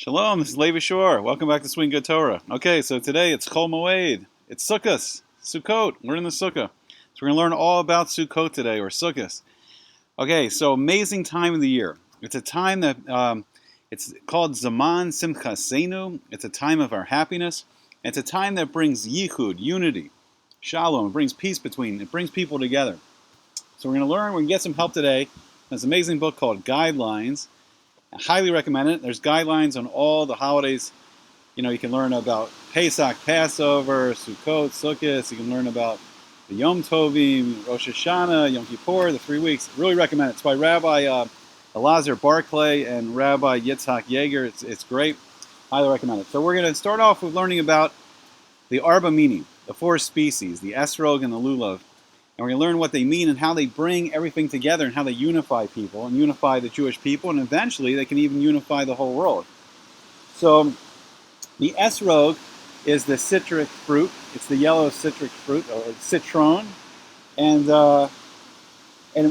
Shalom, this is Levi Shore. Welcome back to Swing Good Torah. Okay, so today it's Chol Moed. It's Sukkot. We're in the Sukkah. So we're going to learn all about Sukkot today, or Sukkot. Okay, so amazing time of the year. It's a time that, it's called Zaman Simchasenu. It's a time of our happiness. It's a time that brings yichud, unity, shalom. It brings peace it brings people together. So we're going to learn, we're going to get some help today. There's an amazing book called Guidelines. I highly recommend it. There's guidelines on all the holidays. You know, you can learn about Pesach, Passover, Sukkot, Sukkot. You can learn about the Yom Tovim, Rosh Hashanah, Yom Kippur, the 3 weeks. Really recommend it. It's by Rabbi Elazar Barclay and Rabbi Yitzhak Yeager. It's great. Highly recommend it. So we're going to start off with learning about the Arba Minim, the 4 species, the Esrog and the Lulav. And we're going to learn what they mean and how they bring everything together and how they unify people and unify the Jewish people, and eventually they can even unify the whole world. So the Esrog is the citric fruit. It's the yellow citric fruit, or citron. And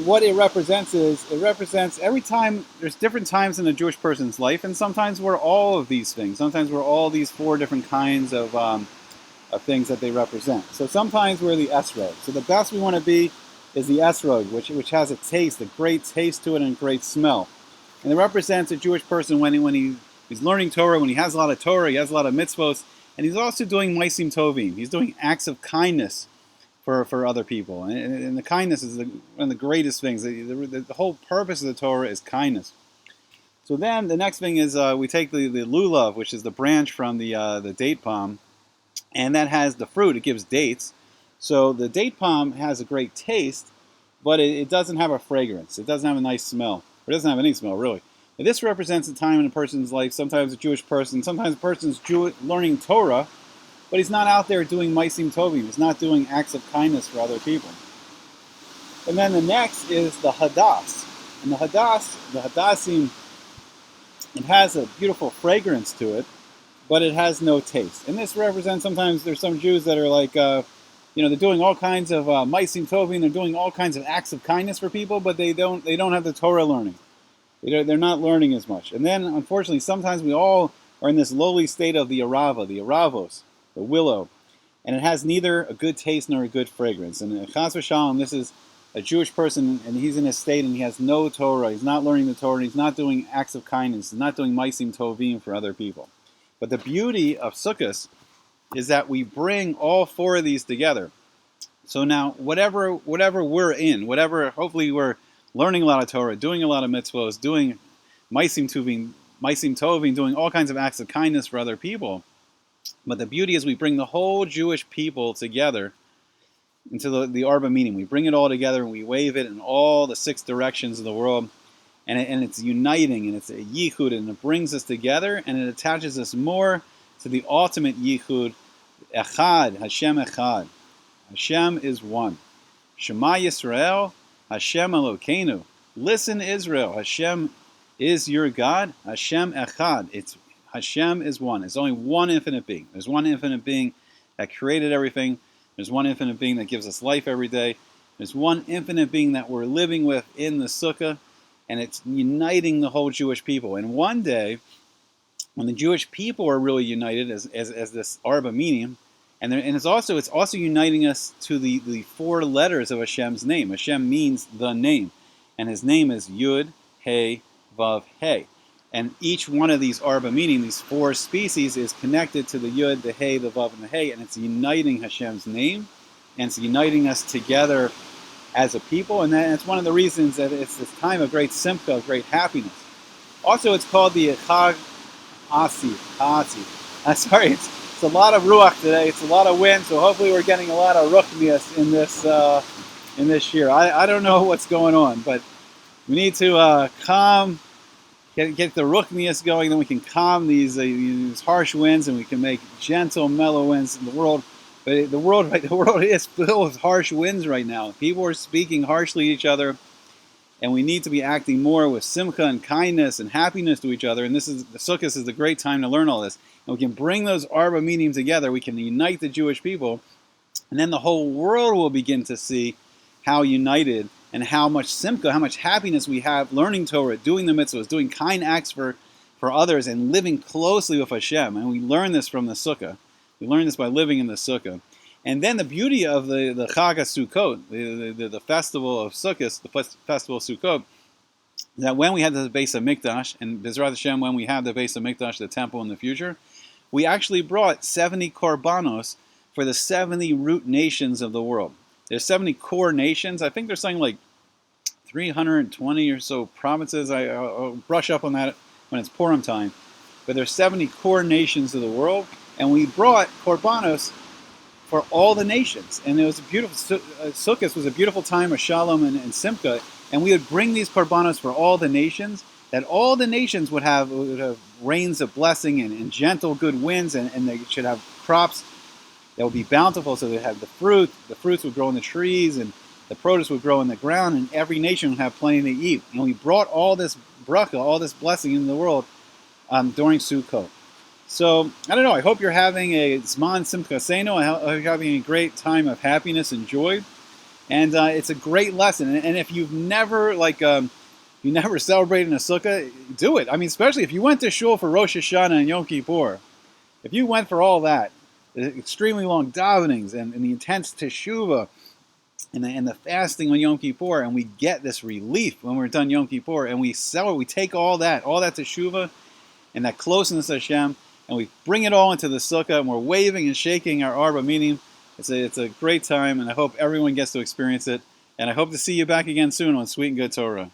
what it represents is, it represents every time, there's different times in a Jewish person's life, and sometimes we're all of these things. Sometimes we're all these 4 different kinds of things that they represent. So sometimes we're the Esrog. So the best we want to be is the Esrog, which has a taste, a great taste to it, and a great smell. And it represents a Jewish person when he's learning Torah, when he has a lot of Torah, he has a lot of mitzvot, and he's also doing Maisim Tovim. He's doing acts of kindness for other people. And the kindness is one of the greatest things. The whole purpose of the Torah is kindness. So then the next thing is we take the lulav, which is the branch from the date palm, and that has the fruit. It gives dates. So the date palm has a great taste, but it doesn't have a fragrance. It doesn't have a nice smell. It doesn't have any smell, really. But this represents a time in a person's life, sometimes a Jewish person, sometimes a person's learning Torah, but he's not out there doing Maisim Tovim. He's not doing acts of kindness for other people. And then the next is the Hadass. And the Hadassim, it has a beautiful fragrance to it, but it has no taste. And this represents, sometimes there's some Jews that are like, they're doing all kinds of Maisim Tovim, they're doing all kinds of acts of kindness for people, but they don't have the Torah learning. They're not learning as much. And then, unfortunately, sometimes we all are in this lowly state of the Arava, the Aravos, the willow, and it has neither a good taste nor a good fragrance. And Chas v'shalom, this is a Jewish person, and he's in a state, and he has no Torah, he's not learning the Torah, he's not doing acts of kindness, he's not doing Maisim Tovim for other people. But the beauty of Sukkot is that we bring all 4 of these together. So now, whatever we're in, hopefully we're learning a lot of Torah, doing a lot of mitzvot, doing Maisim Tovim, doing all kinds of acts of kindness for other people. But the beauty is we bring the whole Jewish people together into the Arba Minim. We bring it all together and we wave it in all the 6 directions of the world. And it's uniting, and it's a yichud, and it brings us together, and it attaches us more to the ultimate yichud, echad, Hashem echad. Hashem is one. Shema Yisrael, Hashem Elokeinu. Listen, Israel, Hashem is your God. Hashem echad. Hashem is one. There's only one infinite being. There's one infinite being that created everything. There's one infinite being that gives us life every day. There's one infinite being that we're living with in the Sukkah. And it's uniting the whole Jewish people. And one day, when the Jewish people are really united as this Arba Minim, and it's also uniting us to the 4 letters of Hashem's name. Hashem means the name, and His name is Yud, He, Vav, He. And each one of these Arba Minim, these 4 species, is connected to the Yud, the He, the Vav, and the He, and it's uniting Hashem's name, and it's uniting us together as a people, and that's one of the reasons that it's this time of great simcha, of great happiness. Also, it's called the Chag Asi. Sorry, it's a lot of ruach today. It's a lot of wind, so hopefully we're getting a lot of ruchnias in this year. I don't know what's going on, but we need to calm, get the ruchnias going, then we can calm these harsh winds, and we can make gentle, mellow winds in the world. But the world is filled with harsh winds right now. People are speaking harshly to each other, and we need to be acting more with simcha and kindness and happiness to each other. And the Sukkot is the great time to learn all this. And we can bring those Arba Minim together. We can unite the Jewish people, and then the whole world will begin to see how united and how much simcha, how much happiness we have learning Torah, doing the mitzvahs, doing kind acts for for others and living closely with Hashem. And we learn this from the Sukkah. We learn this by living in the Sukkah. And then the beauty of the Chag Sukkot, the festival of Sukkot, the festival of Sukkot, that when we had the Beis HaMikdash, and B'ezrat Hashem, when we have the Beis HaMikdash, the temple in the future, we actually brought 70 korbanos for the 70 root nations of the world. There's 70 core nations. I think there's something like 320 or so provinces. I'll brush up on that when it's Purim time. But there's 70 core nations of the world, and we brought korbanos for all the nations. And it was a beautiful, Sukkot was a beautiful time of Shalom and Simcha, and we would bring these korbanos for all the nations, that all the nations would have rains of blessing and gentle good winds, and they should have crops that would be bountiful, so they'd have the fruits would grow in the trees, and the produce would grow in the ground, and every nation would have plenty to eat. And we brought all this bracha, all this blessing into the world during Sukkot. So, I don't know, I hope you're having a Zman Simchasenu. I hope you're having a great time of happiness and joy. And it's a great lesson. And if you've never, you never celebrated in a Sukkah, do it. I mean, especially if you went to shul for Rosh Hashanah and Yom Kippur. If you went for all that, the extremely long davenings and the intense teshuvah and the fasting on Yom Kippur, and we get this relief when we're done Yom Kippur, and we take all that teshuvah and that closeness to Hashem, and we bring it all into the Sukkah, and we're waving and shaking our arba, meaning it's a great time, and I hope everyone gets to experience it, and I hope to see you back again soon on Sweet and Good Torah.